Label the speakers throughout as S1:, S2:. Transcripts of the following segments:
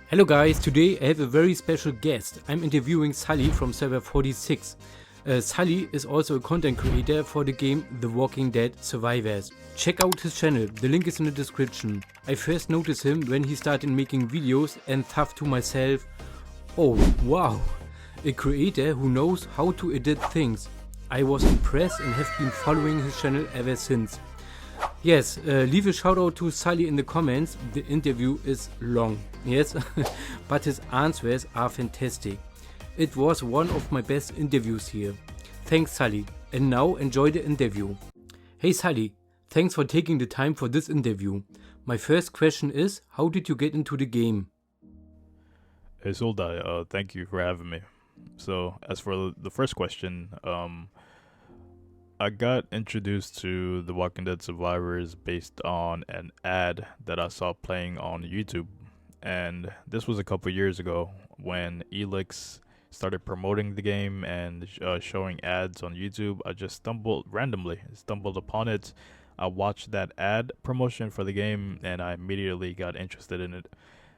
S1: Hello guys, today I have a very special guest. I'm interviewing Sully from server 46. Sully is also a content creator for the game The Walking Dead Survivors. Check out his channel, the link is in the description. I first noticed him when he started making videos and thought to myself, oh wow, a creator who knows how to edit things. I was impressed and have been following his channel ever since. Yes, leave a shout out to Sully in the comments. The interview is long, yes, but his answers are fantastic. It was one of my best interviews here. Thanks Sully, and now enjoy the interview. Hey Sully, thanks for taking the time for this interview. My first question is, how did you get into the game?
S2: Hey Sully, thank you for having me. So, as for the first question, I got introduced to The Walking Dead Survivors based on an ad that I saw playing on YouTube. And this was a couple years ago when Elix started promoting the game and showing ads on YouTube. I just stumbled upon it. I watched that ad promotion for the game and I immediately got interested in it.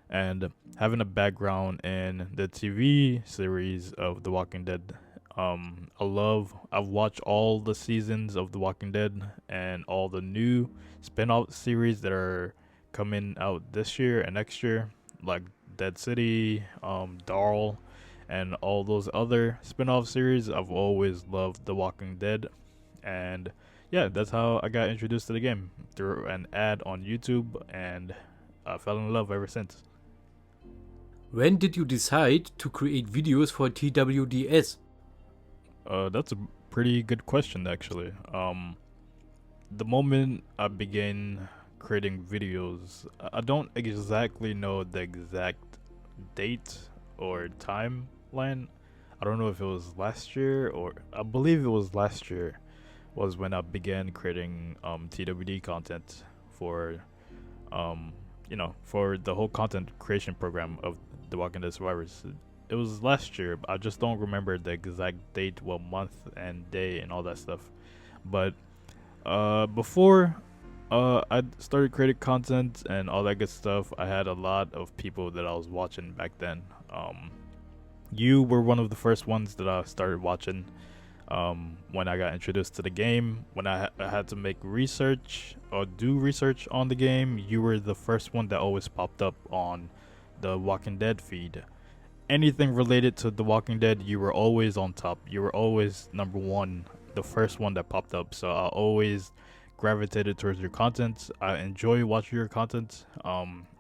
S2: And having a background in the TV series of The Walking Dead, I've watched all the seasons of The Walking Dead and all the new spin-off series that are coming out this year and next year, like Dead City, Darl, and all those other spin-off series. I've always loved The Walking Dead, and yeah, that's how I got introduced to the game, through an ad on YouTube, and I fell in love ever since.
S1: When did you decide to create videos for TWDS?
S2: That's a pretty good question, actually. The moment I began creating videos, I don't exactly know the exact date or timeline. I don't know if it was last year, or I believe it was last year was when I began creating TWD content for for the whole content creation program of The Walking Dead Survivors. It was last year. I just don't remember the exact date, what month and day and all that stuff. But before I started creating content and all that good stuff, I had a lot of people that I was watching back then. You were one of the first ones that I started watching when I got introduced to the game. When I had to make research or do research on the game, you were the first one that always popped up on the Walking Dead feed. Anything related to The Walking Dead, you were always on top. You were always number one, the first one that popped up. So I always gravitated towards your content. I enjoy watching your content.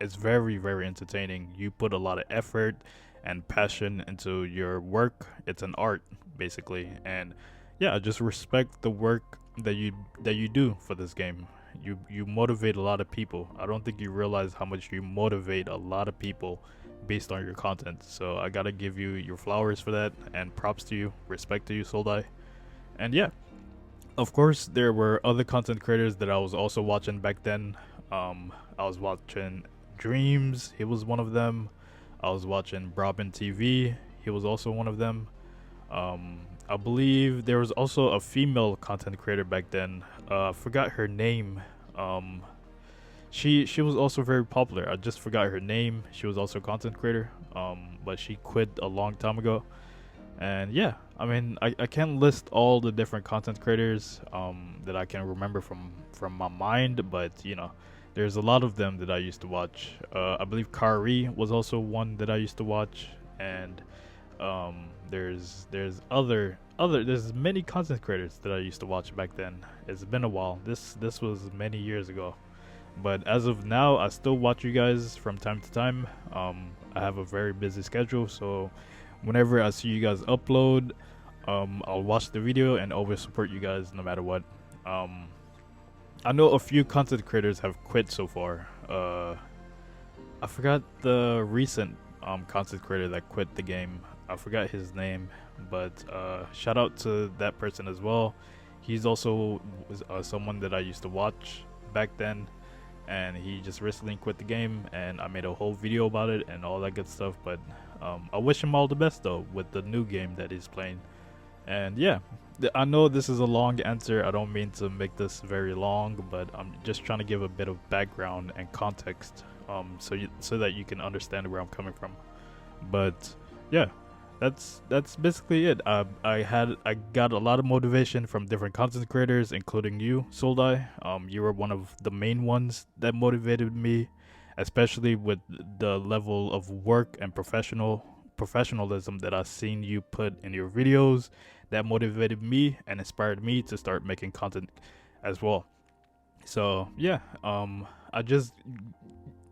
S2: It's very, very entertaining. You put a lot of effort and passion into your work. It's an art, basically. And yeah, I just respect the work that you do for this game. You motivate a lot of people. I don't think you realize how much you motivate a lot of people based on your content. So I gotta give you your flowers for that, and props to you, respect to you, Sully. And yeah, of course there were other content creators that I was also watching back then. I was watching Dreams, he was one of them. I was watching Brabin TV, he was also one of them. I believe there was also a female content creator back then. I forgot her name. She was also very popular. I just forgot her name. She was also a content creator, but she quit a long time ago. And yeah, I mean, I can't list all the different content creators that I can remember from my mind, but there's a lot of them that I used to watch. I believe Kari was also one that I used to watch, and there's many content creators that I used to watch back then. It's been a while. This was many years ago. But as of now, I still watch you guys from time to time. I have a very busy schedule, so whenever I see you guys upload, I'll watch the video and always support you guys no matter what. I know a few content creators have quit so far. I forgot the recent content creator that quit the game. I forgot his name, but shout out to that person as well. He's also someone that I used to watch back then, and he just recently quit the game, and I made a whole video about it and all that good stuff. But I wish him all the best though with the new game that he's playing. And yeah, I know this is a long answer. I don't mean to make this very long, but I'm just trying to give a bit of background and context, so that you can understand where I'm coming from. But yeah, that's basically it. I got a lot of motivation from different content creators, including you, Sully. You were one of the main ones that motivated me, especially with the level of work and professionalism that I've seen you put in your videos. That motivated me and inspired me to start making content as well. So yeah, I just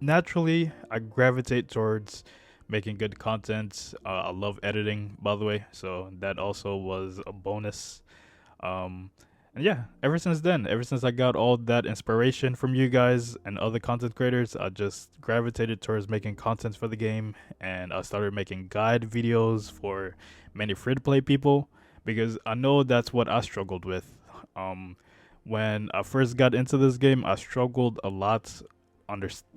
S2: naturally I gravitate towards making good content. I love editing, by the way, so that also was a bonus. And yeah, ever since I got all that inspiration from you guys and other content creators, I just gravitated towards making content for the game, and I started making guide videos for many free-to-play people, because I know that's what I struggled with. When I first got into this game, I struggled a lot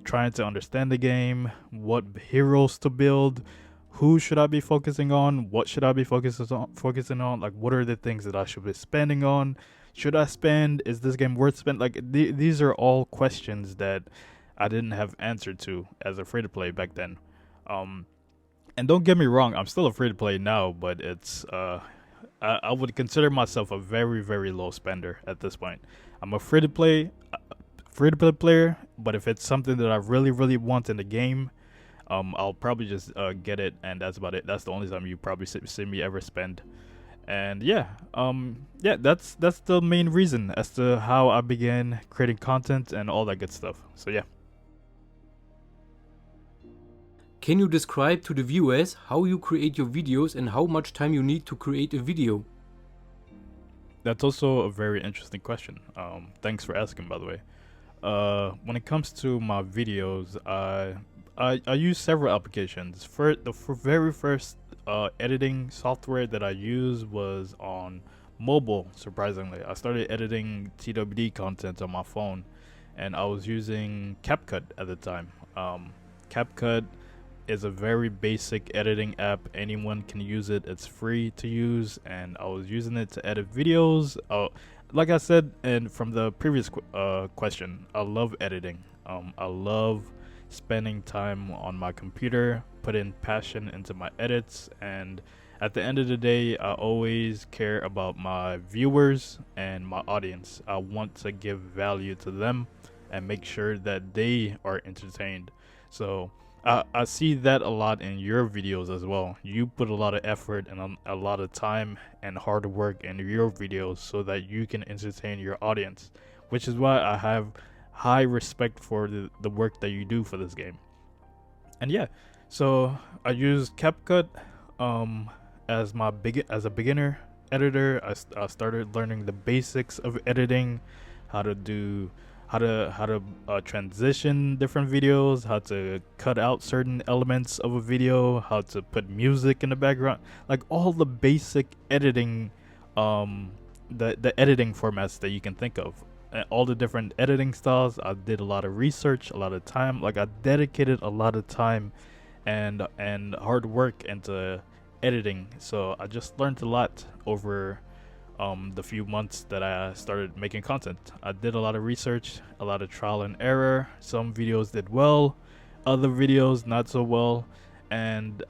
S2: trying to understand the game, what heroes to build, who should I be focusing on, what should I be focusing on, like what are the things that I should be spending on, should I spend, is this game worth spending, like these are all questions that I didn't have answer to as a free-to-play back then. And don't get me wrong, I'm still a free-to-play now, but it's I would consider myself a very, very low spender at this point. I'm a free-to-play player, but if it's something that I really, really want in the game, I'll probably just get it, and that's about it. That's the only time you probably see me ever spend. And yeah, that's the main reason as to how I began creating content and all that good stuff. So yeah.
S1: Can you describe to the viewers how you create your videos and how much time you need to create a video?
S2: That's also a very interesting question. Thanks for asking, by the way. When it comes to my videos, I use several applications. The very first editing software that I used was on mobile, surprisingly. I started editing TWD content on my phone, and I was using CapCut at the time. CapCut is a very basic editing app. Anyone can use it. It's free to use, and I was using it to edit videos. Like I said, and from the previous question, I love editing. I love spending time on my computer, putting passion into my edits, and at the end of the day, I always care about my viewers and my audience. I want to give value to them and make sure that they are entertained. So I see that a lot in your videos as well. You put a lot of effort and a lot of time and hard work in your videos so that you can entertain your audience, which is why I have high respect for the work that you do for this game. And yeah, so I use CapCut as a beginner editor. I started learning the basics of editing, how to transition different videos, how to cut out certain elements of a video, how to put music in the background, like all the basic editing, the editing formats that you can think of, all the different editing styles. I did a lot of research, a lot of time, like I dedicated a lot of time and hard work into editing. So I just learned a lot over the few months that I started making content. I did a lot of research, a lot of trial and error. Some videos did well, other videos not so well. And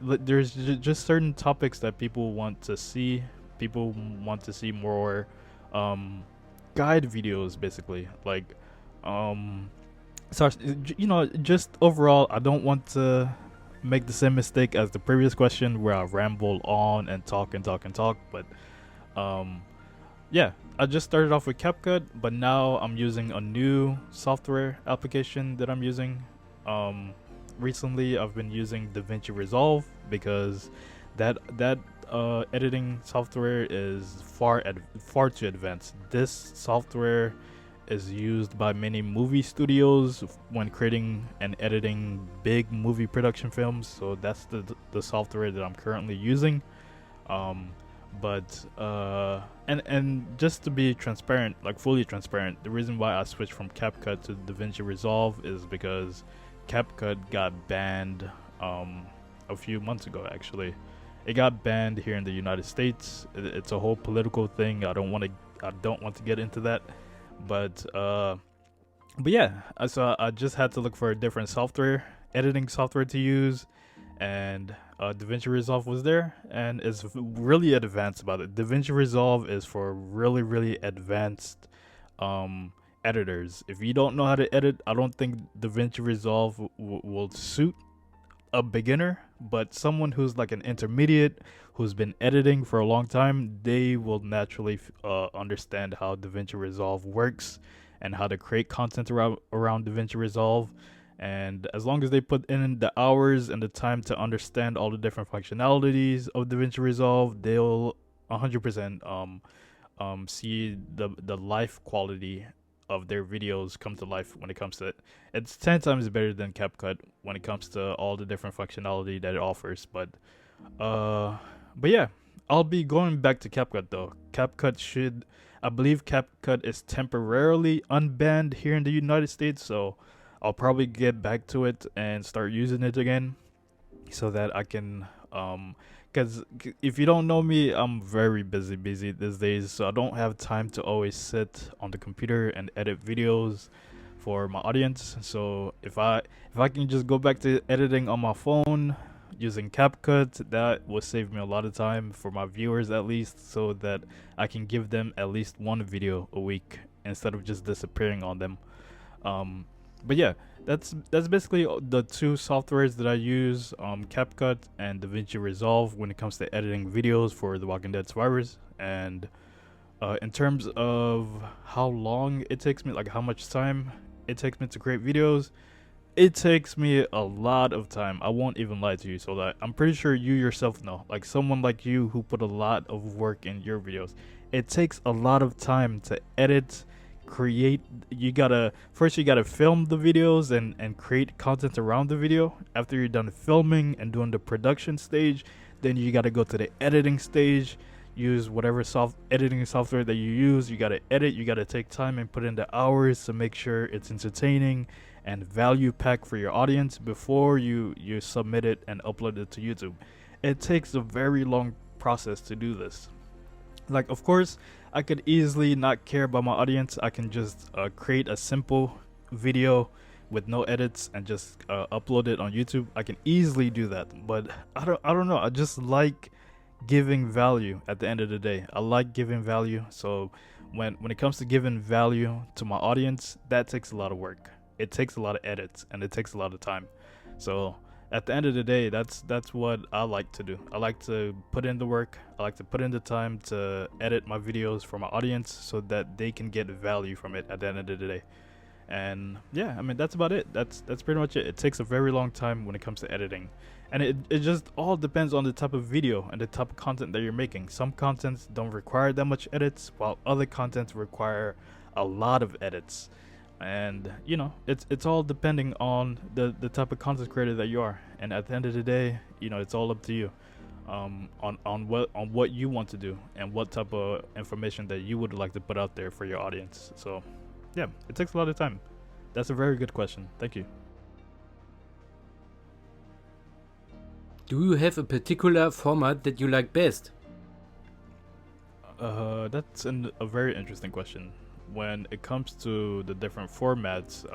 S2: there's just certain topics that people want to see. People want to see more guide videos, basically. Like so just overall, I don't want to make the same mistake as the previous question where I ramble on and talk, but I just started off with CapCut, but now I'm using a new software application that I'm using. Recently I've been using DaVinci Resolve because that editing software is far too advanced. This software is used by many movie studios when creating and editing big movie production films, so that's the software that I'm currently using. But just to be transparent, like fully transparent, the reason why I switched from CapCut to DaVinci Resolve is because CapCut got banned a few months ago. Actually, it got banned here in the United States. It's a whole political thing. I don't want to get into that, but yeah. So I just had to look for a different editing software to use, and DaVinci Resolve was there, and it's really advanced about it. DaVinci Resolve is for really, really advanced editors. If you don't know how to edit, I don't think DaVinci Resolve will suit a beginner, but someone who's like an intermediate, who's been editing for a long time, they will naturally understand how DaVinci Resolve works and how to create content around DaVinci Resolve. And as long as they put in the hours and the time to understand all the different functionalities of DaVinci Resolve, they'll 100% see the life quality of their videos come to life when it comes to it. It's 10 times better than CapCut when it comes to all the different functionality that it offers. But yeah, I'll be going back to CapCut though. I believe CapCut is temporarily unbanned here in the United States, so I'll probably get back to it and start using it again so that I can, because if you don't know me, I'm very busy these days, so I don't have time to always sit on the computer and edit videos for my audience. So if I can just go back to editing on my phone using CapCut, that will save me a lot of time for my viewers, at least, so that I can give them at least one video a week instead of just disappearing on them. But yeah, that's basically the two softwares that I use, CapCut and DaVinci Resolve, when it comes to editing videos for The Walking Dead survivors. And in terms of how long it takes me, like how much time it takes me to create videos, it takes me a lot of time. I won't even lie to you. So that I'm pretty sure you yourself know, like someone like you who put a lot of work in your videos, it takes a lot of time to edit, create. You gotta film the videos and create content around the video. After you're done filming and doing the production stage, then you gotta go to the editing stage, use whatever editing software that you use. You gotta edit, you gotta take time and put in the hours to make sure it's entertaining and value pack for your audience before you submit it and upload it to YouTube. It takes a very long process to do this. Like, of course, I could easily not care about my audience. I can just create a simple video with no edits and just upload it on YouTube. I can easily do that, but I don't know. I just like giving value at the end of the day. I like giving value. So when it comes to giving value to my audience, that takes a lot of work. It takes a lot of edits and it takes a lot of time. So at the end of the day, that's what I like to do. I like to put in the work. I like to put in the time to edit my videos for my audience so that they can get value from it at the end of the day. And yeah, I mean, that's about it. That's pretty much it. It takes a very long time when it comes to editing. And it just all depends on the type of video and the type of content that you're making. Some contents don't require that much edits, while other contents require a lot of edits. And you know, it's all depending on the type of content creator that you are. And at the end of the day, you know, it's all up to you on what you want to do and what type of information that you would like to put out there for your audience. So yeah, it takes a lot of time. That's a very good question. Thank you.
S1: Do you have a particular format that you like best?
S2: That's a very interesting question. When it comes to the different formats,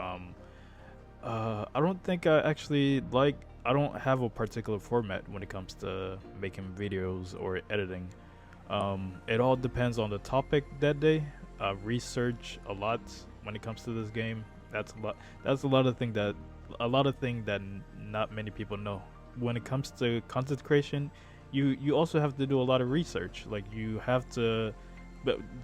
S2: I don't think I don't have a particular format when it comes to making videos or editing. It all depends on the topic that day. I research a lot when it comes to this game. That's a lot of things that not many people know. When it comes to content creation, you also have to do a lot of research. Like, you have to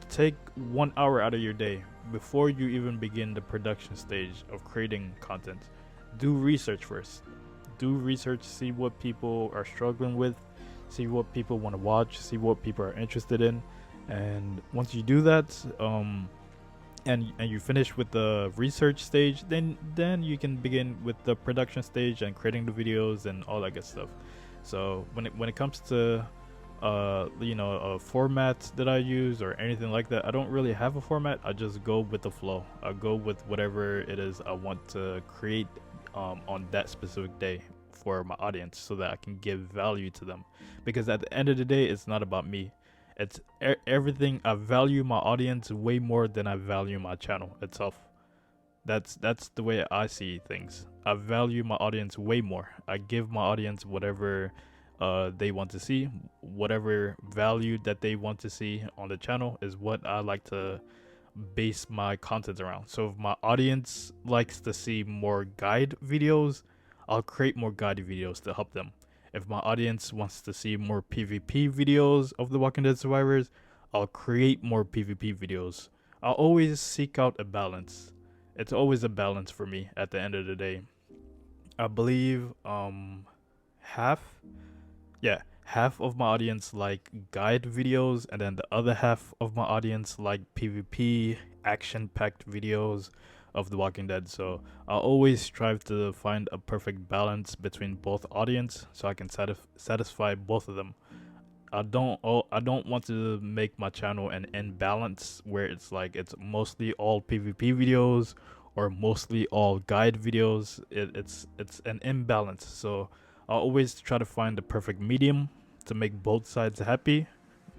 S2: take 1 hour out of your day before you even begin the production stage of creating content. Do research first. Do research, see what people are struggling with, see what people want to watch, see what people are interested in. And once you do that, and you finish with the research stage, then you can begin with the production stage and creating the videos and all that good stuff. So when it comes to a format that I use or anything like that, I don't really have a format. I just go with the flow. I go with whatever it is I want to create on that specific day for my audience so that I can give value to them. Because at the end of the day, it's not about me. It's everything. I value my audience way more than I value my channel itself. That's the way I see things. I value my audience way more. I give my audience whatever they want to see, whatever value that they want to see on the channel is what I like to base my content around. So if my audience likes to see more guide videos, I'll create more guide videos to help them. If my audience wants to see more PvP videos of the Walking Dead survivors, I'll create more PvP videos. I'll always seek out a balance. It's always a balance for me at the end of the day. I believe half of my audience like guide videos, and then the other half of my audience like PvP action-packed videos of The Walking Dead. So I always strive to find a perfect balance between both audience so I can satisfy both of them. I don't want to make my channel an imbalance where it's like it's mostly all PvP videos or mostly all guide videos. It's an imbalance. So I always try to find the perfect medium to make both sides happy.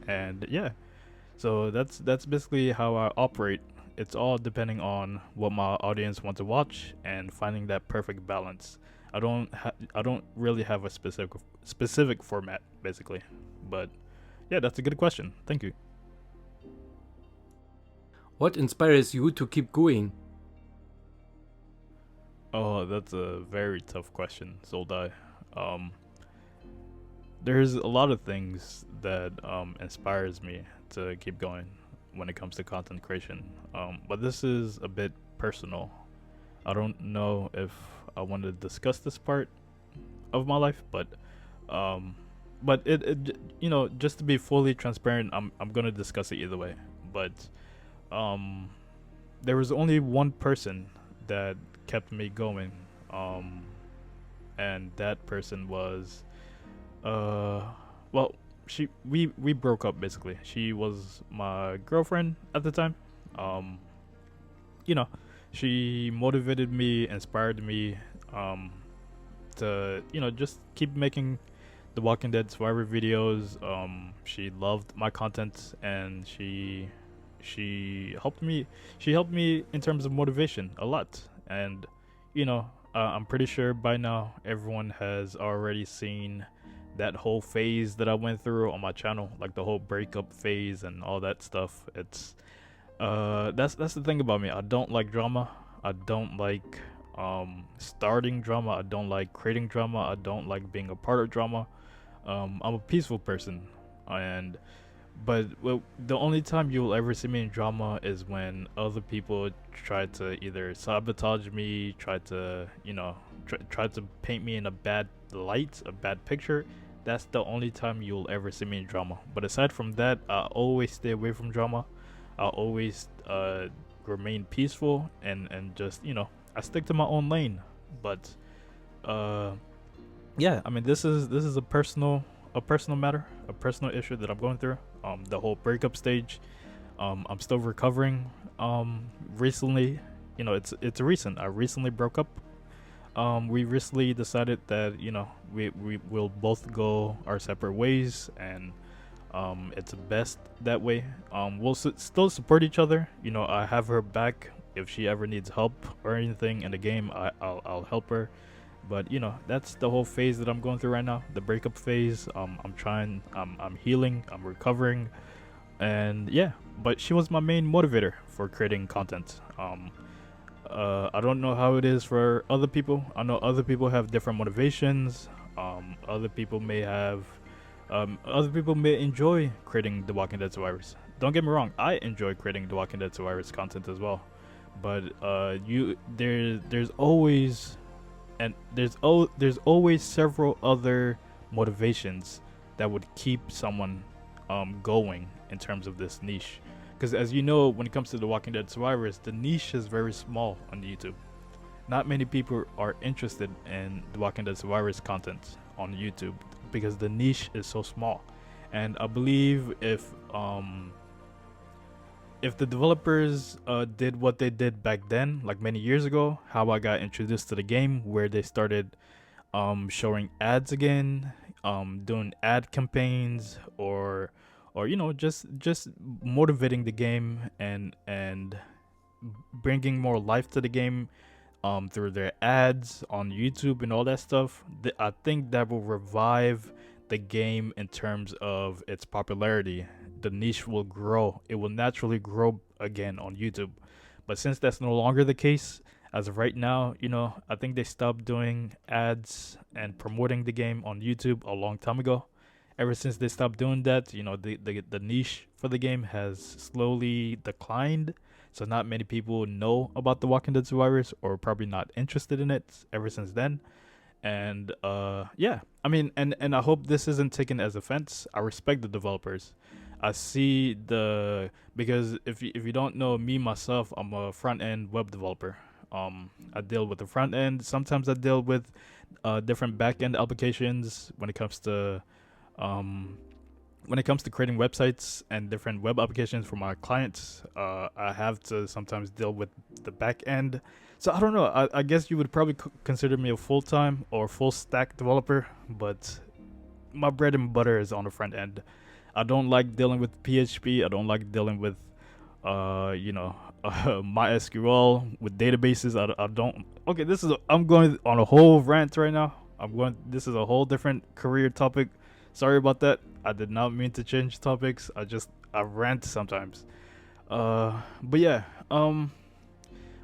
S2: And yeah, so that's basically how I operate. It's all depending on what my audience wants to watch and finding that perfect balance. I don't really have a specific format basically. But yeah, that's a good question. Thank you.
S1: What inspires you to keep going?
S2: Oh, that's a very tough question, Soldai. There's a lot of things that inspires me to keep going when it comes to content creation. But this is a bit personal. I don't know if I want to discuss this part of my life, but it you know, just to be fully transparent, I'm gonna discuss it either way. But there was only one person that kept me going, and that person was well, we broke up basically. She was my girlfriend at the time. You know, she motivated me, inspired me to, you know, just keep making the Walking Dead survivor videos. She loved my content, and she helped me in terms of motivation a lot. And you know, I'm pretty sure by now everyone has already seen that whole phase that I went through on my channel, like the whole breakup phase and all that stuff. It's that's the thing about me. I don't like drama. I don't like starting drama. I don't like creating drama. I don't like being a part of drama. I'm a peaceful person, but the only time you'll ever see me in drama is when other people try to either sabotage me, try to, you know, try to paint me in a bad light, a bad picture. That's the only time you'll ever see me in drama. But aside from that, I always stay away from drama. I always remain peaceful and just, you know, I stick to my own lane. But yeah, I mean, this is a personal matter, a personal issue that I'm going through. The whole breakup stage. I'm still recovering. Recently, you know, it's recent. I recently broke up. We recently decided that, you know, we will both go our separate ways, and it's best that way. We'll still support each other. You know, I have her back if she ever needs help or anything in the game. I'll help her. But you know, that's the whole phase that I'm going through right now, the breakup phase. I'm healing, I'm recovering, and yeah. But she was my main motivator for creating content. I don't know how it is for other people. I know other people have different motivations. Other people may enjoy creating the Walking Dead survivors. Don't get me wrong, I enjoy creating the Walking Dead survivors content as well. But there's always several other motivations that would keep someone going in terms of this niche. Because as you know, when it comes to the Walking Dead survivors, the niche is very small on YouTube. Not many people are interested in the Walking Dead survivors content on YouTube because the niche is so small. And I believe if the developers did what they did back then, like many years ago, how I got introduced to the game, where they started showing ads again, doing ad campaigns, or just motivating the game and bringing more life to the game through their ads on YouTube and all that stuff. I think that will revive the game in terms of its popularity. The niche will grow. It will naturally grow again on YouTube. But since that's no longer the case, as of right now, I think they stopped doing ads and promoting the game on YouTube a long time ago. Ever since they stopped doing that, the niche for the game has slowly declined. So not many people know about the Walking Dead Survivors, or probably not interested in it ever since then. And yeah, I mean, and I hope this isn't taken as offense. I respect the developers. I see because if you don't know me myself, I'm a front end web developer. I deal with the front end. Sometimes I deal with different back end applications when it comes to creating websites and different web applications for my clients. I have to sometimes deal with the back end. So I don't know. I guess you would probably consider me a full-time or full stack developer, but my bread and butter is on the front end. I don't like dealing with PHP. I don't like dealing with MySQL with databases. I don't. Okay, I'm going on a whole rant right now. This is a whole different career topic. Sorry about that. I did not mean to change topics. I rant sometimes. But yeah.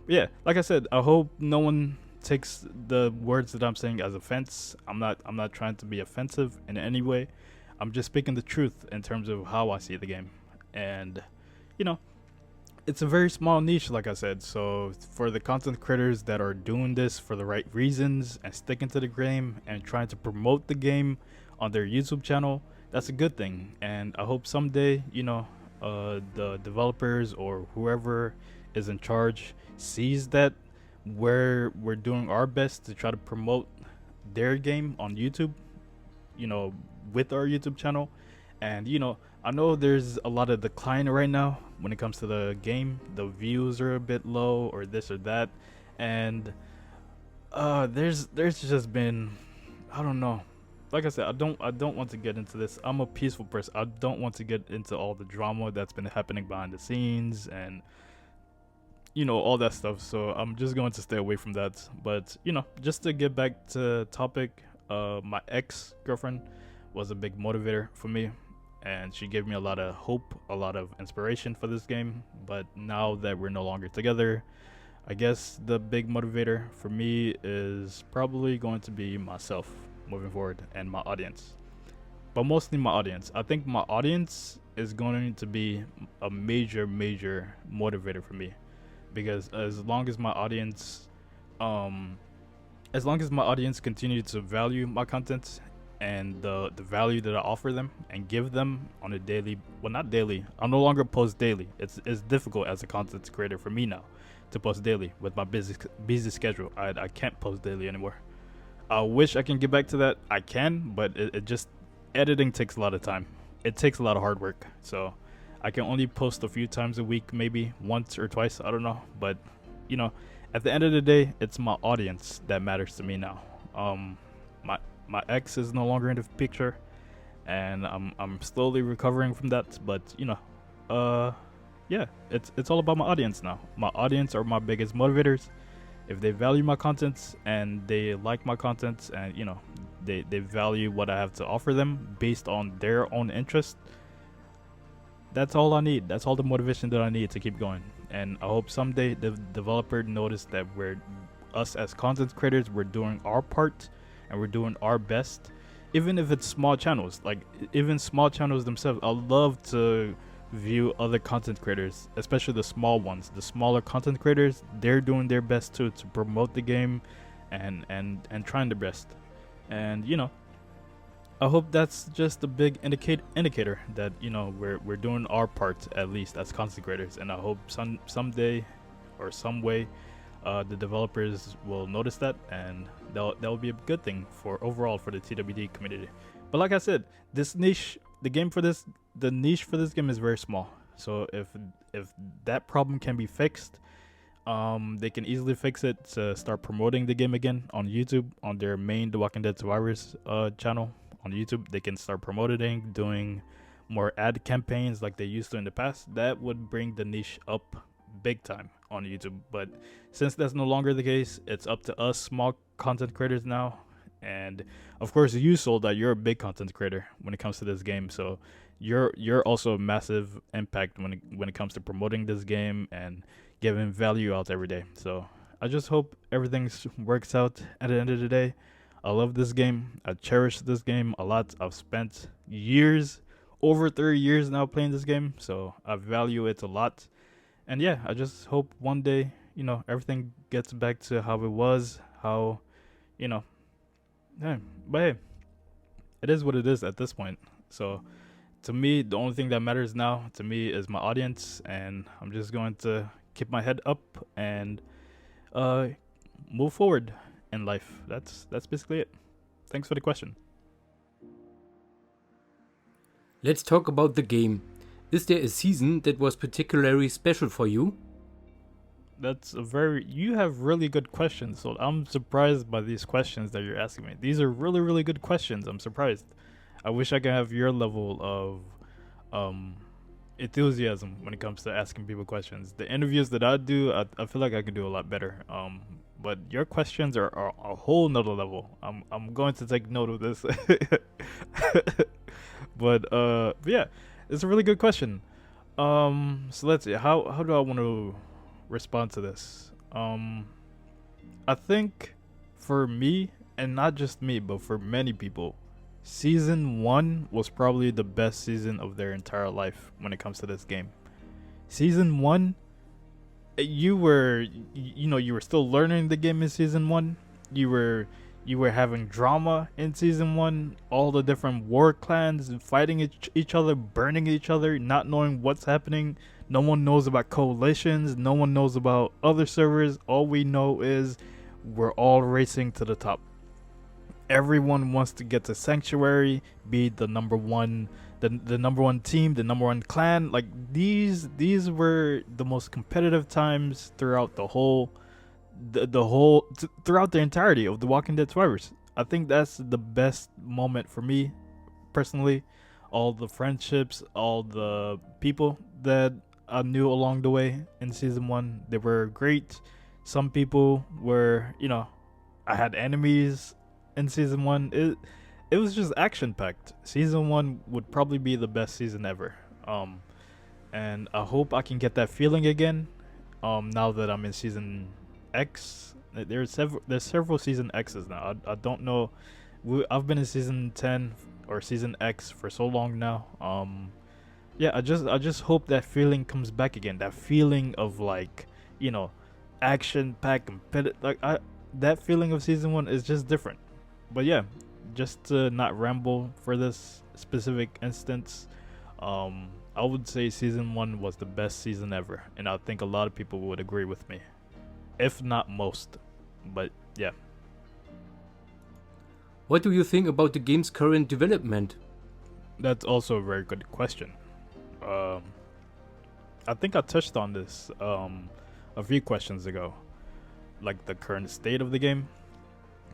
S2: Yeah, like I said, I hope no one takes the words that I'm saying as offense. I'm not trying to be offensive in any way. I'm just speaking the truth in terms of how I see the game. And it's a very small niche, like I said. So for the content creators that are doing this for the right reasons and sticking to the game and trying to promote the game on their YouTube channel, that's a good thing. And I hope someday, the developers or whoever is in charge sees that we're doing our best to try to promote their game on YouTube, with our YouTube channel. And I know there's a lot of decline right now when it comes to the game. The views are a bit low or this or that, and there's just been, I don't know. Like I said, I don't want to get into this. I'm a peaceful person. I don't want to get into all the drama that's been happening behind the scenes and all that stuff. So I'm just going to stay away from that. But just to get back to topic, my ex-girlfriend was a big motivator for me, and she gave me a lot of hope, a lot of inspiration for this game. But now that we're no longer together, I guess the big motivator for me is probably going to be myself moving forward, and my audience. But mostly my audience. I think my audience is going to be a major motivator for me, because as long as my audience continue to value my content and the value that I offer them and give them on a daily, well, not daily, I no longer post daily. It's difficult as a content creator for me now to post daily with my busy schedule. I can't post daily anymore. I wish I can get back to that. I can, but it just, editing takes a lot of time. It takes a lot of hard work. So I can only post a few times a week, maybe once or twice, I don't know. But at the end of the day, it's my audience that matters to me now. My ex is no longer in the picture, and I'm slowly recovering from that. But yeah, it's all about my audience now. My audience are my biggest motivators. If they value my content and they like my content, and they value what I have to offer them based on their own interest, that's all I need. That's all the motivation that I need to keep going. And I hope someday the developer notice that us as content creators, we're doing our part and we're doing our best, even if it's small channels. Like even small channels themselves, I love to view other content creators, especially the small ones, the smaller content creators. They're doing their best too to promote the game and trying their best. And I hope that's just a big indicator that we're doing our part, at least as content creators. And I hope someday or some way the developers will notice that, and that will be a good thing for overall for the TWD community. But like I said, this niche, the niche for this game is very small. So if that problem can be fixed, They can easily fix it to start promoting the game again on YouTube, on their main The Walking Dead Survivors channel on YouTube. They can start promoting, doing more ad campaigns like they used to in the past. That would bring the niche up big time on YouTube. But since that's no longer the case, it's up to us small content creators now. And of course, you sold that you're a big content creator when it comes to this game, so you're also a massive impact when it comes to promoting this game and giving value out every day. So I just hope everything works out at the end of the day. I love this game. I cherish this game a lot. I've spent years, over 30 years now playing this game, so I value it a lot. And yeah, I just hope one day, everything gets back to how it was, how, yeah. But hey, it is what it is at this point. So to me, the only thing that matters now to me is my audience, and I'm just going to keep my head up and move forward in life. That's basically it. Thanks for the question.
S1: Let's talk about the game. Is there a season that was particularly special for you?
S2: You have really good questions, so I'm surprised by these questions that you're asking me. These are really, really good questions. I'm surprised. I wish I could have your level of enthusiasm when it comes to asking people questions. The interviews that I do, I feel like I can do a lot better. But your questions are a whole nother level. I'm going to take note of this. But yeah, it's a really good question. So let's see. How do I want to respond to this? I think for me, and not just me, but for many people, Season 1 was probably the best season of their entire life when it comes to this game. Season 1, you were still learning the game in Season 1. You were having drama in Season 1, all the different war clans fighting each other, burning each other, not knowing what's happening. No one knows about coalitions, no one knows about other servers. All we know is we're all racing to the top. Everyone wants to get to Sanctuary, be the number one, the number one team, the number one clan. Like these were the most competitive times throughout throughout the entirety of the Walking Dead Survivors. I think that's the best moment for me personally. All the friendships, all the people that I knew along the way in Season 1, they were great. Some people were, I had enemies in Season 1. It was just action packed. Season 1 would probably be the best season ever. And I hope I can get that feeling again. Now that I'm in Season X, there's several Season X's now. I don't know. I've been in Season 10 or Season X for so long now. Yeah, I just hope that feeling comes back again. That feeling of action packed, that feeling of Season 1 is just different. But yeah, just to not ramble for this specific instance, I would say Season 1 was the best season ever, and I think a lot of people would agree with me, if not most. But yeah.
S1: What do you think about the game's current development?
S2: That's also a very good question. I think I touched on this a few questions ago, like the current state of the game.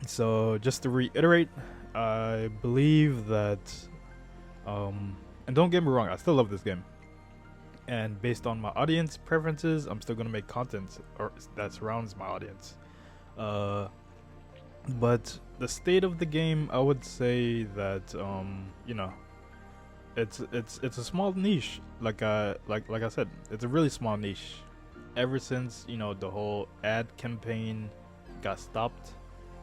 S2: So just to reiterate, I believe that, and don't get me wrong, I still love this game. And based on my audience preferences, I'm still gonna make content that surrounds my audience. But the state of the game, I would say that it's a small niche. Like I said, it's a really small niche. Ever since the whole ad campaign got stopped,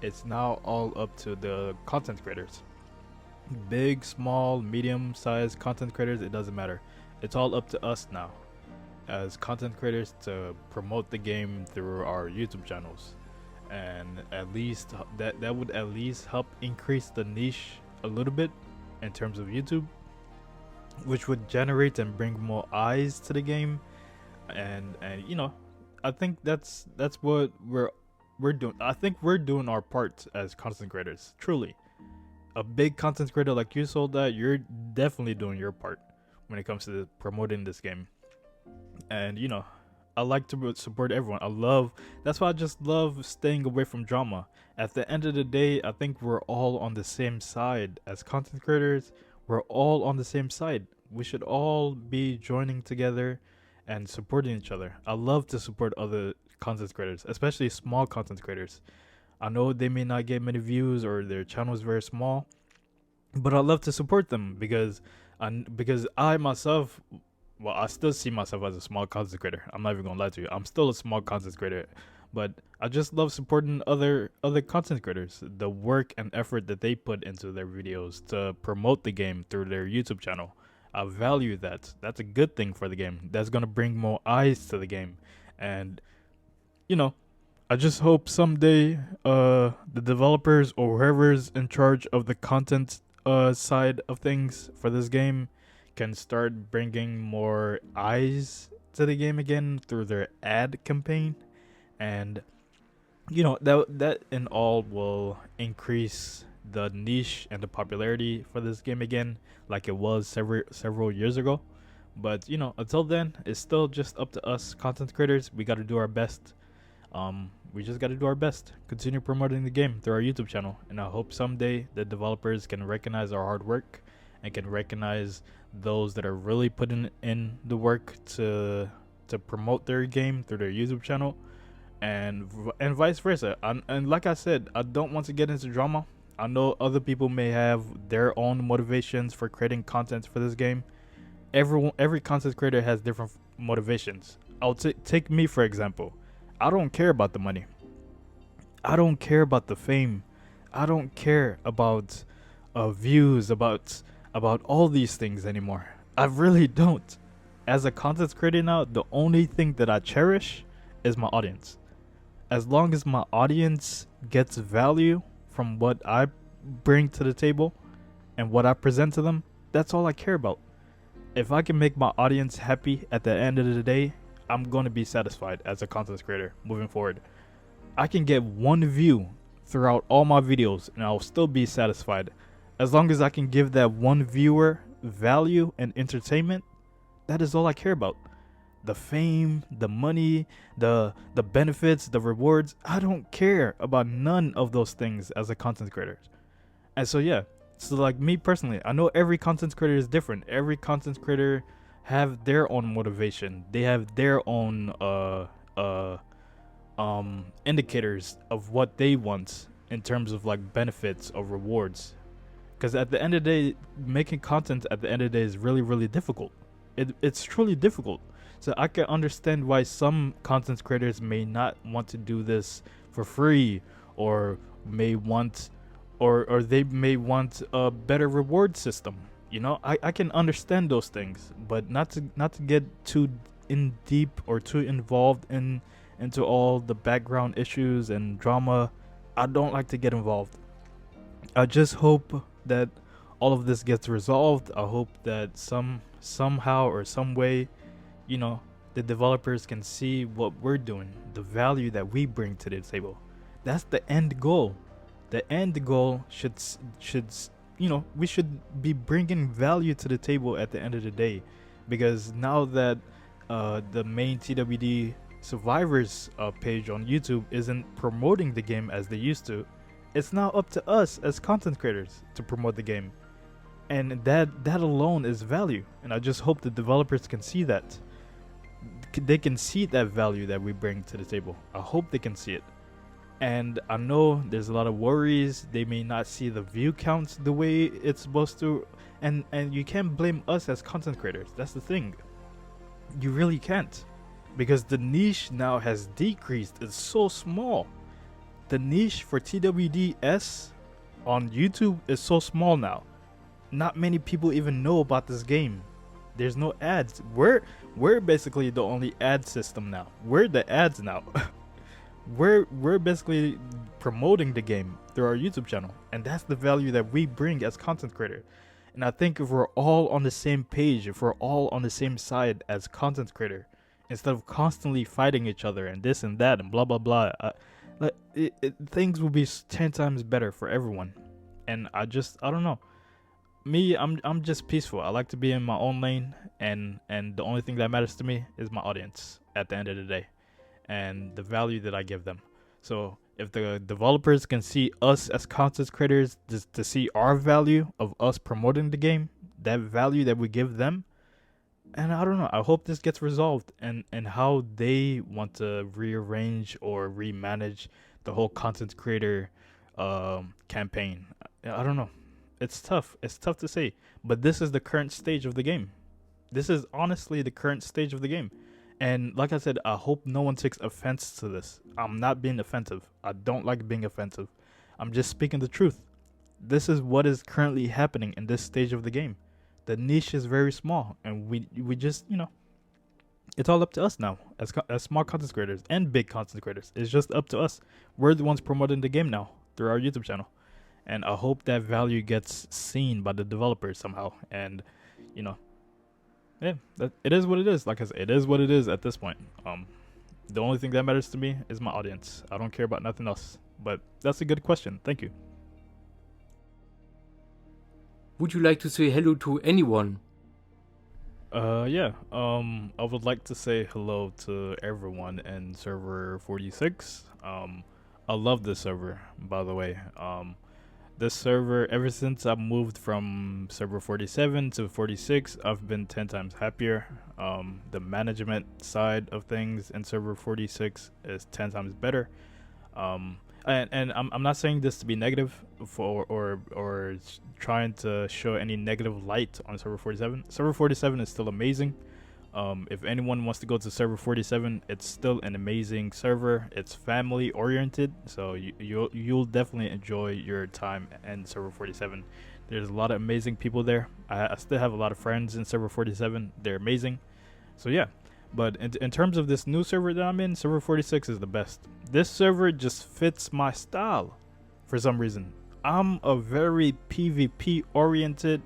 S2: it's now all up to the content creators. Big, small, medium-sized content creators, it doesn't matter. It's all up to us now as content creators to promote the game through our YouTube channels. And at least that would at least help increase the niche a little bit in terms of YouTube, which would generate and bring more eyes to the game. And I think that's what we're doing. I think we're doing our part as content creators. Truly, a big content creator like you, sold that you're definitely doing your part when it comes to promoting this game. And I like to support everyone. That's why I just love staying away from drama. At the end of the day, I think we're all on the same side. As content creators, we're all on the same side. We should all be joining together and supporting each other. I love to support other content creators, especially small content creators. I know they may not get many views or their channel is very small, but I love to support them because I myself, well, I still see myself as a small content creator. I'm not even gonna lie to you. I'm still a small content creator, but I just love supporting other content creators. The work and effort that they put into their videos to promote the game through their YouTube channel. I value that. That's a good thing for the game. That's gonna bring more eyes to the game, and you know, I just hope someday the developers or whoever's in charge of the content side of things for this game can start bringing more eyes to the game again through their ad campaign, and that in all will increase the niche and the popularity for this game again, like it was several years ago. But until then, it's still just up to us content creators. We got to do our best. We just got to do our best, continue promoting the game through our YouTube channel, and I hope someday the developers can recognize our hard work and can recognize those that are really putting in the work to promote their game through their YouTube channel, and vice versa. And like I said, I don't want to get into drama. I know other people may have their own motivations for creating content for this game. Every content creator has different motivations. I'll take me for example. I don't care about the money. I don't care about the fame. I don't care about views, about all these things anymore. I really don't. As a content creator now, the only thing that I cherish is my audience. As long as my audience gets value from what I bring to the table and what I present to them, that's all I care about. If I can make my audience happy at the end of the day, I'm going to be satisfied as a content creator moving forward. I can get one view throughout all my videos and I'll still be satisfied. As long as I can give that one viewer value and entertainment, that is all I care about. The fame, the money, the benefits, the rewards, I don't care about none of those things as a content creator. And so so like me personally, I know every content creator is different. Every content creator have their own motivation. They have their own indicators of what they want in terms of like benefits or rewards. Because at the end of the day, making content at the end of the day is really, really difficult. It's truly difficult. So I can understand why some content creators may not want to do this for free, or may want, or they may want a better reward system. I can understand those things, but not to get too in deep or too involved into all the background issues and drama. I don't like to get involved. I just hope that all of this gets resolved. I hope that somehow or some way, the developers can see what we're doing, the value that we bring to the table. That's the end goal. The end goal should we should be bringing value to the table at the end of the day, because now that the main TWD survivors page on YouTube isn't promoting the game as they used to, it's now up to us as content creators to promote the game, and that alone is value. And I just hope the developers can see that. They can see that value that we bring to the table. I hope they can see it. And I know there's a lot of worries. They may not see the view counts the way it's supposed to. And you can't blame us as content creators. That's the thing. You really can't. Because the niche now has decreased. It's so small. The niche for TWDS on YouTube is so small now. Not many people even know about this game. There's no ads. We're basically the only ad system now. We're the ads now. We're basically promoting the game through our YouTube channel, and that's the value that we bring as content creator. And I think if we're all on the same page, if we're all on the same side as content creator, instead of constantly fighting each other and this and that and blah blah blah, things will be 10 times better for everyone. And I don't know. Me, I'm just peaceful. I like to be in my own lane, and the only thing that matters to me is my audience. at the end of the day, and the value that I give them. So if the developers can see us as content creators, to see our value of us promoting the game, that value that we give them, and I don't know, I hope this gets resolved and how they want to rearrange or remanage the whole content creator campaign. I don't know. It's tough. It's tough to say, but this is the current stage of the game. This is honestly the current stage of the game. And like I said, I hope no one takes offense to this. I'm not being offensive. I don't like being offensive. I'm just speaking the truth. This is what is currently happening in this stage of the game. The niche is very small, and we just, it's all up to us now as small content creators and big content creators. It's just up to us. We're the ones promoting the game now through our YouTube channel. And I hope that value gets seen by the developers somehow. And, yeah, it is what it is. Like I said, it is what it is at this point. The only thing that matters to me is my audience. I don't care about nothing else. But that's a good question. Thank you.
S1: Would you like to say hello to anyone?
S2: Yeah. I would like to say hello to everyone in server 46. I love this server, by the way. This server, ever since I moved from server 47 to 46, I've been 10 times happier. The management side of things in server 46 is 10 times better. And I'm not saying this to be negative or trying to show any negative light on server 47. Server 47 is still amazing. If anyone wants to go to server 47, it's still an amazing server. It's family oriented, so you'll definitely enjoy your time in server 47. There's a lot of amazing people there. I still have a lot of friends in server 47. They're amazing. So yeah. But in terms of this new server that I'm in, server 46 is the best. This server just fits my style for some reason. I'm a very PvP oriented,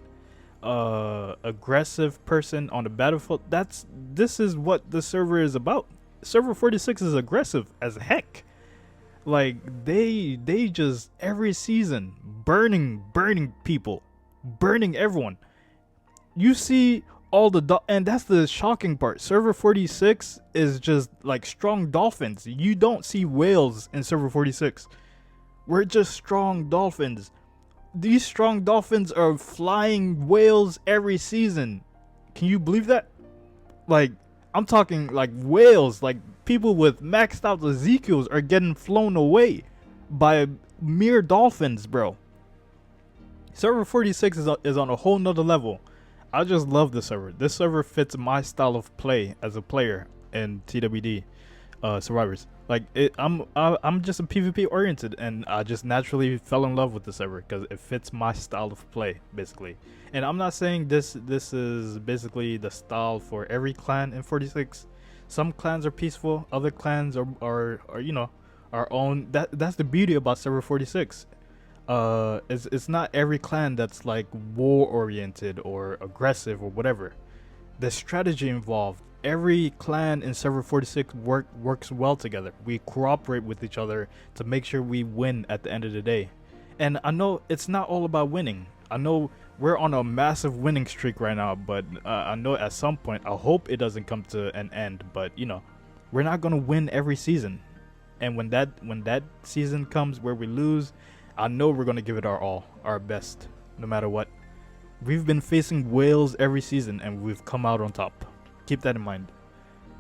S2: aggressive person on the battlefield. This is what the server is about. Server 46 is aggressive as heck. Like they just every season burning people, burning everyone. You see all the and that's the shocking part. Server 46 is just like strong dolphins. You don't see whales in server 46. We're just strong dolphins. These strong dolphins are flying whales every season. Can you believe that? Like, I'm talking like whales. Like, people with maxed out Ezekiels are getting flown away by mere dolphins, bro. Server 46 is on a whole nother level. I just love this server. This server fits my style of play as a player in TWD Survivors. Like I'm just a PvP oriented, and I just naturally fell in love with the server because it fits my style of play basically. And I'm not saying this is basically the style for every clan in 46. Some clans are peaceful, other clans are our own. That's the beauty about server 46. It's not every clan that's like war oriented or aggressive or whatever. The strategy involved. Every clan in server 46 works well together. We cooperate with each other to make sure we win at the end of the day. And I know it's not all about winning. I know we're on a massive winning streak right now, but I know at some point, I hope it doesn't come to an end, but we're not gonna win every season. And when that season comes where we lose, I know we're going to give it our all, our best, no matter what. We've been facing whales every season, and we've come out on top. Keep that in mind.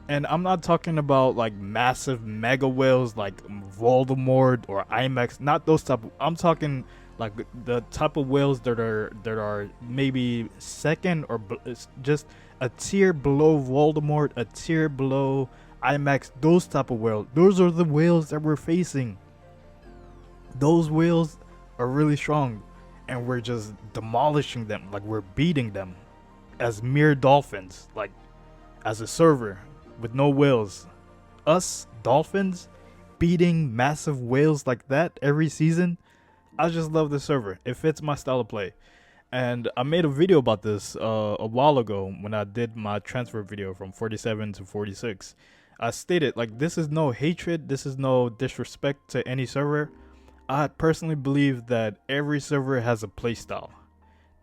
S2: And I'm not talking about, like, massive mega whales like Voldemort or IMAX. Not those type. I'm talking, like, the type of whales that are maybe second or just a tier below Voldemort, a tier below IMAX. Those type of whales. Those are the whales that we're facing. Those whales are really strong, and we're just demolishing them. Like, we're beating them as mere dolphins, like as a server with no whales. Us dolphins beating massive whales like that every season. I just love the server. It fits my style of play. And I made a video about this a while ago when I did my transfer video from 47 to 46. I stated, like, this is no hatred, this is no disrespect to any server. I personally believe that every server has a playstyle.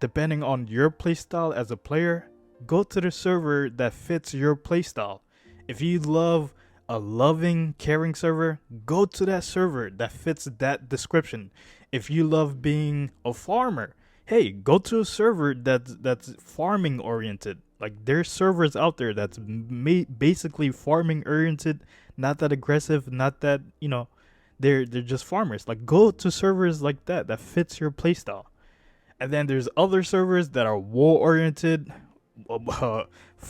S2: Depending on your playstyle as a player, go to the server that fits your playstyle. If you love a loving, caring server, go to that server that fits that description. If you love being a farmer, hey, go to a server that's farming oriented. Like, there's servers out there that's basically farming oriented, not that aggressive, not that, they're just farmers. Like, go to servers like that fits your playstyle. And then there's other servers that are war oriented,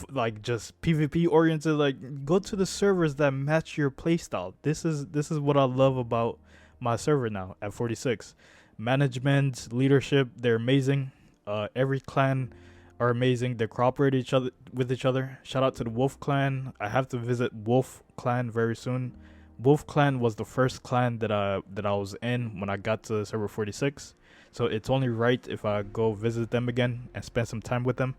S2: like just PvP oriented. Like, go to the servers that match your playstyle. This is what I love about my server now at 46. Management, leadership, they're amazing. Every clan are amazing. They cooperate with each other. Shout out to the Wolf Clan. I have to visit Wolf Clan very soon. Wolf Clan was the first clan that I was in when I got to server 46. So it's only right if I go visit them again and spend some time with them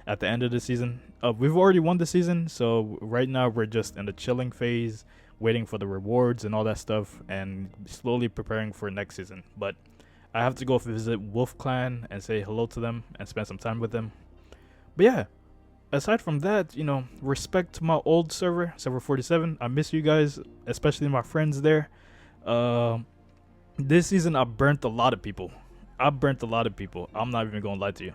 S2: at the end of the season. We've already won the season, so right now we're just in the chilling phase, waiting for the rewards and all that stuff, and slowly preparing for next season. But I have to go visit Wolf Clan and say hello to them and spend some time with them. But yeah, aside from that, respect to my old server 47. I miss you guys, especially my friends there. This season I burnt a lot of people. I'm not even gonna lie to you.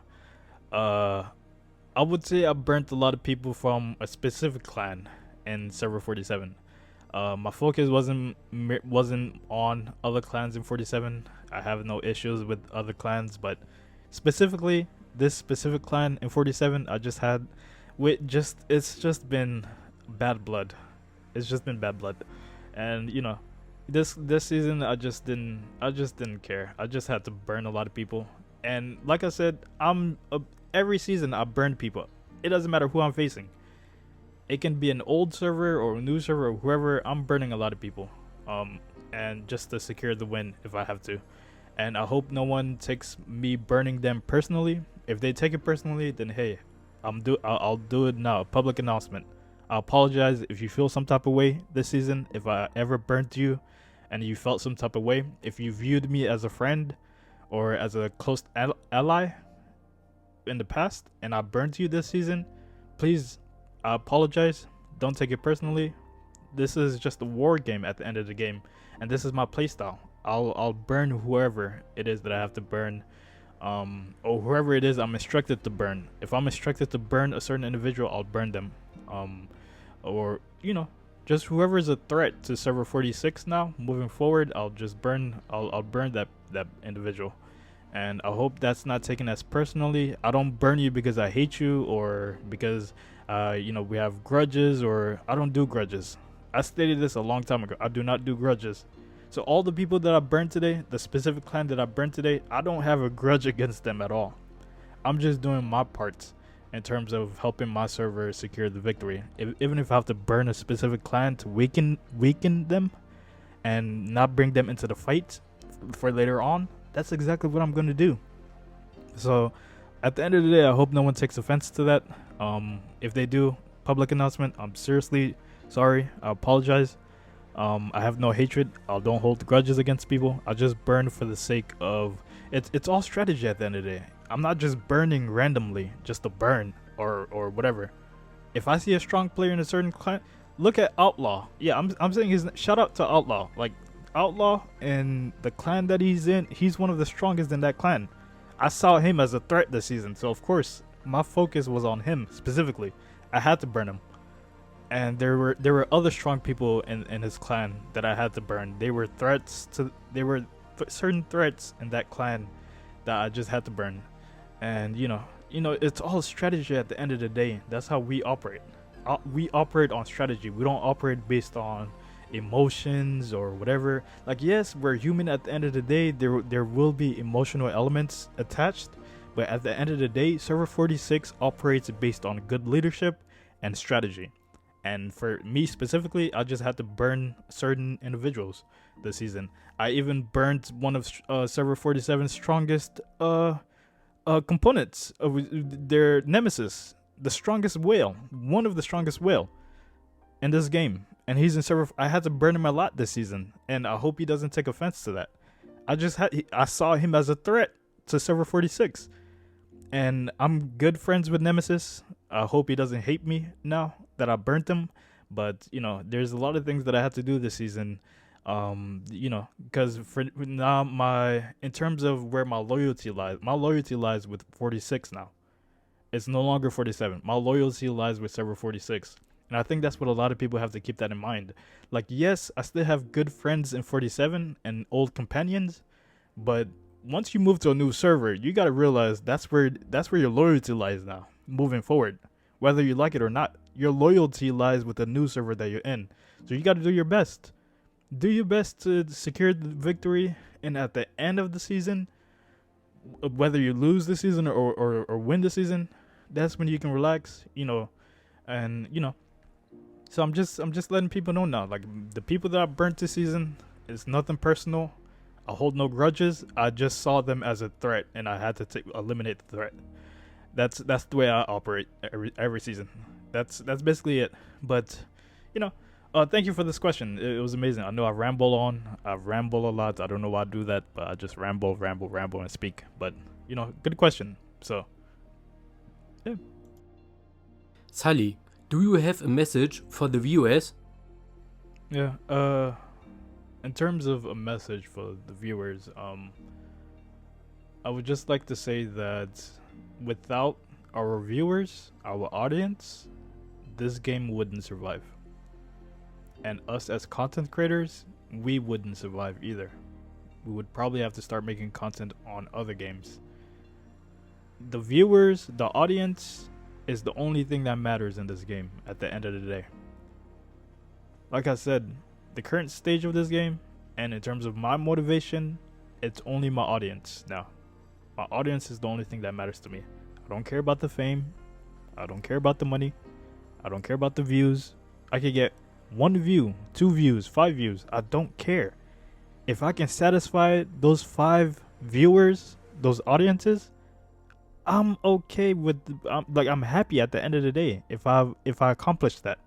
S2: I would say I burnt a lot of people from a specific clan in server 47. My focus wasn't on other clans in 47. I have no issues with other clans, but specifically this specific clan in 47, it's just been bad blood. It's just been bad blood, and this season I just didn't care. I just had to burn a lot of people, and like I said, every season I burn people. It doesn't matter who I'm facing. It can be an old server or a new server or whoever. I'm burning a lot of people, and just to secure the win if I have to. And I hope no one takes me burning them personally. If they take it personally, then hey, I'll do it now. Public announcement. I apologize if you feel some type of way this season. If I ever burnt you, and you felt some type of way, if you viewed me as a friend or as a close ally in the past, and I burnt you this season, please, I apologize. Don't take it personally. This is just a war game at the end of the game, and this is my playstyle. I'll burn whoever it is that I have to burn, or whoever it is I'm instructed to burn. If I'm instructed to burn a certain individual, I'll burn them, or just whoever is a threat to server 46 now. Moving forward, I'll burn that individual. And I hope that's not taken as personally. I don't burn you because I hate you or because we have grudges, or I don't do grudges. I stated this a long time ago. I do not do grudges. So all the people that I burned today, the specific clan that I burned today, I don't have a grudge against them at all. I'm just doing my parts in terms of helping my server secure the victory. Even if I have to burn a specific clan to weaken them and not bring them into the fight for later on, that's exactly what I'm going to do. So at the end of the day, I hope no one takes offense to that. If they do, public announcement, I'm seriously sorry. I apologize. I have no hatred. I don't hold grudges against people. I just burn for the sake of it's all strategy at the end of the day. I'm not just burning randomly just to burn or whatever. If I see a strong player in a certain clan, look at Outlaw. Yeah, I'm saying his shout out to Outlaw. Like, Outlaw and the clan that he's in, he's one of the strongest in that clan. I saw him as a threat this season, so of course my focus was on him specifically. I had to burn him. And there were other strong people in his clan that I had to burn. They were certain threats in that clan that I just had to burn. And it's all strategy at the end of the day. That's how we operate. We operate on strategy. We don't operate based on emotions or whatever. Like, yes, we're human at the end of the day. There will be emotional elements attached, but at the end of the day, server 46 operates based on good leadership and strategy. And for me specifically, I just had to burn certain individuals this season. I even burned one of server 47's strongest components of their nemesis, the strongest whale, one of the strongest whale in this game. And he's in server. I had to burn him a lot this season, and I hope he doesn't take offense to that. I saw him as a threat to server 46, and I'm good friends with Nemesis. I hope he doesn't hate me now that I burnt him, But there's a lot of things that I had to do this season. Because for now, in terms of where my loyalty lies with 46 now. It's no longer 47. My loyalty lies with server 46. And I think that's what a lot of people have to keep that in mind. Like, yes, I still have good friends in 47 and old companions, but once you move to a new server, you got to realize that's where your loyalty lies now, moving forward. Whether you like it or not, your loyalty lies with the new server that you're in. So you got to do your best. Do your best to secure the victory, and at the end of the season, whether you lose the season or win the season, that's when you can relax, and so I'm just letting people know now, like, the people that I burnt this season, it's nothing personal. I hold no grudges. I just saw them as a threat, and I had to eliminate the threat. That's the way I operate every season. That's basically it. But thank you for this question. It was amazing. I know I ramble a lot. I don't know why I do that, but I just ramble and speak. But good question. So yeah.
S1: Sully, do you have a message for the viewers?
S2: Yeah. In terms of a message for the viewers, I would just like to say that without our viewers, our audience, this game wouldn't survive. And us as content creators, we wouldn't survive either. We would probably have to start making content on other games. The viewers, the audience, is the only thing that matters in this game at the end of the day. Like I said, the current stage of this game, and in terms of my motivation, it's only my audience now. My audience is the only thing that matters to me. I don't care about the fame. I don't care about the money. I don't care about the views. I could get 1 view, 2 views, 5 views. I don't care. If I can satisfy those 5 viewers, those audiences, I'm okay with. I'm happy at the end of the day if I accomplish that.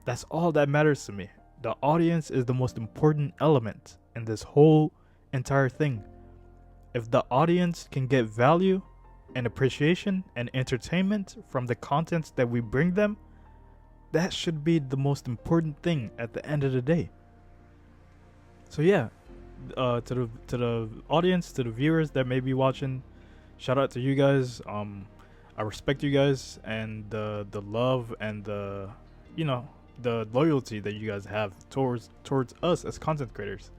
S2: That's all that matters to me. The audience is the most important element in this whole entire thing. If the audience can get value and appreciation and entertainment from the content that we bring them, that should be the most important thing at the end of the day. So yeah, to the audience, to the viewers that may be watching, shout out to you guys. I respect you guys and the love and the loyalty that you guys have towards us as content creators.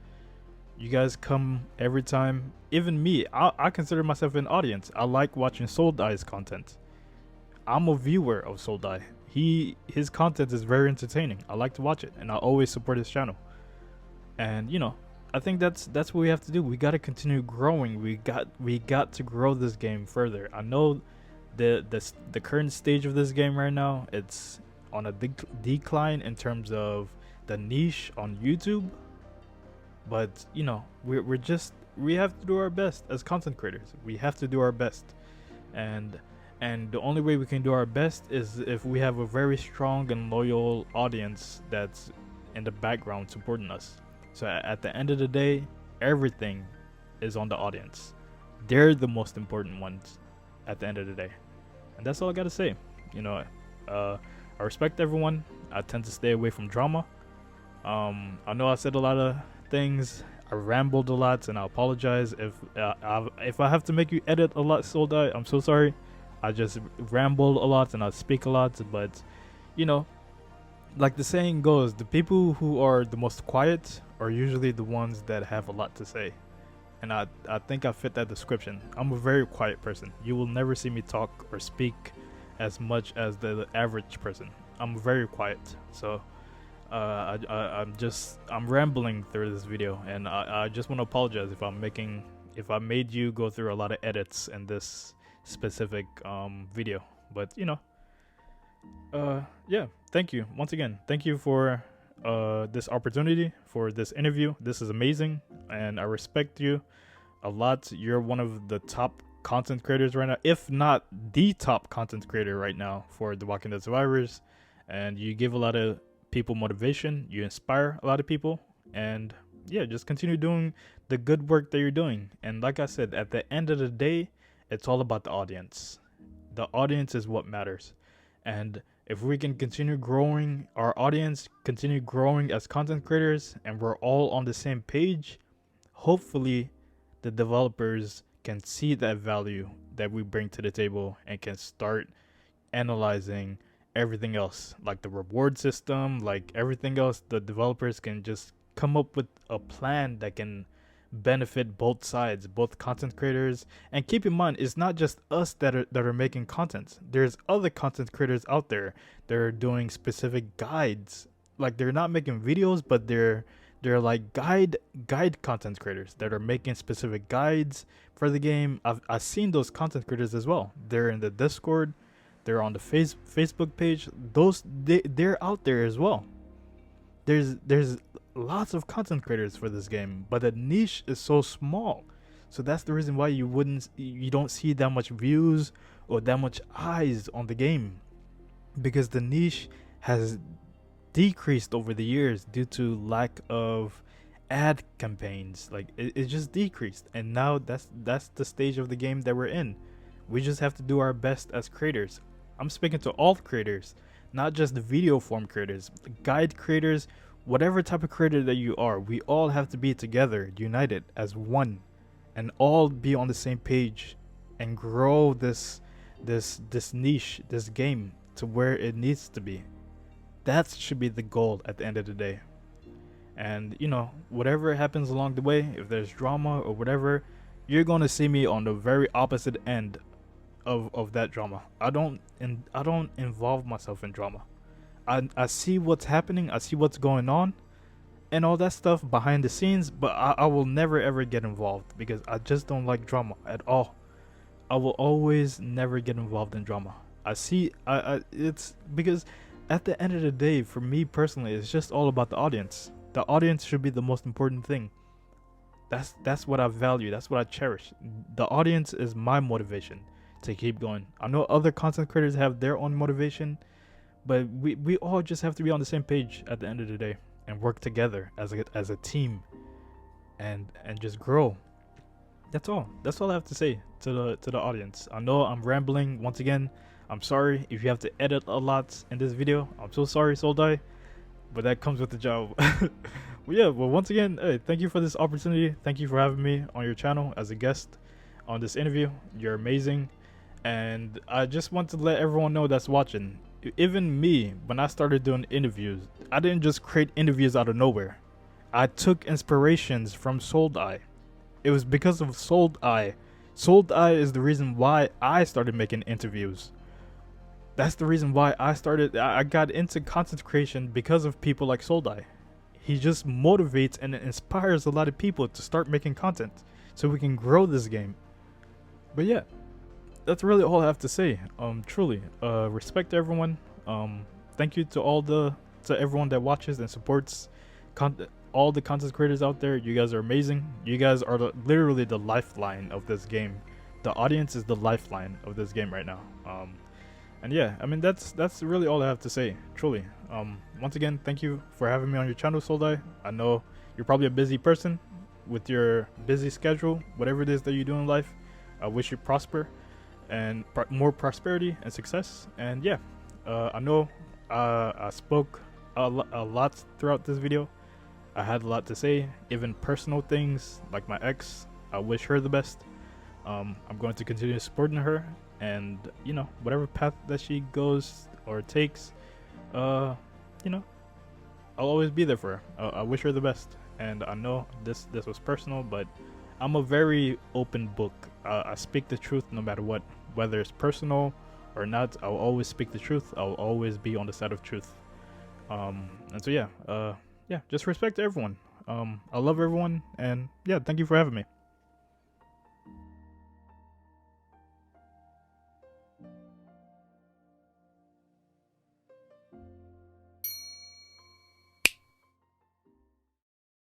S2: You guys come every time. Even me, I consider myself an audience. I like watching Souldi's content. I'm a viewer of Souldi. His content is very entertaining. I like to watch it, and I always support his channel. And I think that's what we have to do. We got to continue growing. We got to grow this game further. I know the current stage of this game right now, it's on a decline in terms of the niche on YouTube. But we have to do our best as content creators. We have to do our best, and the only way we can do our best is if we have a very strong and loyal audience that's in the background supporting us. So at the end of the day, everything is on the audience. They're the most important ones at the end of the day, and that's all I gotta say. I respect everyone. I tend to stay away from drama. I know I said a lot of things. I rambled a lot, and I apologize if I have to make you edit a lot, Souldi. I'm so sorry. I just ramble a lot and I speak a lot, but like the saying goes, the people who are the most quiet are usually the ones that have a lot to say. And I think I fit that description. I'm a very quiet person. You will never see me talk or speak as much as the average person. I'm very quiet. So I'm rambling through this video, and I just want to apologize if I made you go through a lot of edits in this specific video. But yeah, thank you once again. Thank you for this opportunity, for this interview. This is amazing, and I respect you a lot. You're one of the top content creators right now, if not the top content creator right now for The Walking Dead Survivors, and you give a lot of people motivation. You inspire a lot of people, and yeah, just continue doing the good work that you're doing. And like I said, at the end of the day, it's all about the audience. The audience is what matters, and If we can continue growing our audience, continue growing as content creators, and we're all on the same page, hopefully the developers can see that value that we bring to the table and can start analyzing everything else, like the reward system, like everything else. The developers can just come up with a plan that can benefit both sides, both content creators. And keep in mind, it's not just us that are making content. There's other content creators out there that are doing specific guides. Like, they're not making videos, but they're like guide content creators that are making specific guides for the game. I've seen those content creators as well. They're in the Discord, they're on the Facebook page. They're out there as well. There's lots of content creators for this game, but the niche is so small. So that's the reason why you don't see that much views or that much eyes on the game, because the niche has decreased over the years due to lack of ad campaigns. Like, it just decreased, and now that's the stage of the game that we're in. We just have to do our best as creators. I'm speaking to all creators, not just the video form creators, guide creators, whatever type of creator that you are. We all have to be together, united as one, and all be on the same page and grow this niche, this game, to where it needs to be. That should be the goal at the end of the day. And whatever happens along the way, if there's drama or whatever, you're going to see me on the very opposite end of that drama. I don't involve myself in drama. I see what's happening, I see what's going on and all that stuff behind the scenes, but I will never ever get involved, because I just don't like drama at all. I will always never get involved in drama. It's because at the end of the day, for me personally, it's just all about the audience. The audience should be the most important thing. That's what I value, that's what I cherish. The audience is my motivation to keep going. I know other content creators have their own motivation, but we all just have to be on the same page at the end of the day and work together as a team and just grow. That's all I have to say to the audience. I know I'm rambling once again. I'm sorry if you have to edit a lot in this video. I'm so sorry, Sully, but that comes with the job. Well, once again, hey, thank you for this opportunity. Thank you for having me on your channel as a guest on this interview. You're amazing. And I just want to let everyone know that's watching, even me, when I started doing interviews, I didn't just create interviews out of nowhere. I took inspirations from Sully. It was because of Sully. Sully is the reason why I started making interviews. That's the reason why I got into content creation, because of people like Sully. He just motivates and inspires a lot of people to start making content so we can grow this game. But yeah, that's really all I have to say. Truly, respect to everyone. Thank you to everyone that watches and supports all the content creators out there. You guys are amazing. You guys are literally the lifeline of this game. The audience is the lifeline of this game right now. And yeah, I mean, that's really all I have to say. Truly. Once again, thank you for having me on your channel, Sully. I know you're probably a busy person with your busy schedule, whatever it is that you do in life. I wish you prosper and more prosperity and success. And yeah, I know I spoke a lot throughout this video. I had a lot to say, even personal things like my ex. I wish her the best. I'm going to continue supporting her, and whatever path that she goes or takes, I'll always be there for her. I wish her the best. And I know this was personal, but I'm a very open book. I speak the truth no matter what, whether it's personal or not. I'll always speak the truth. I'll always be on the side of truth. And so yeah, just respect everyone. I love everyone, and yeah, thank you for having me.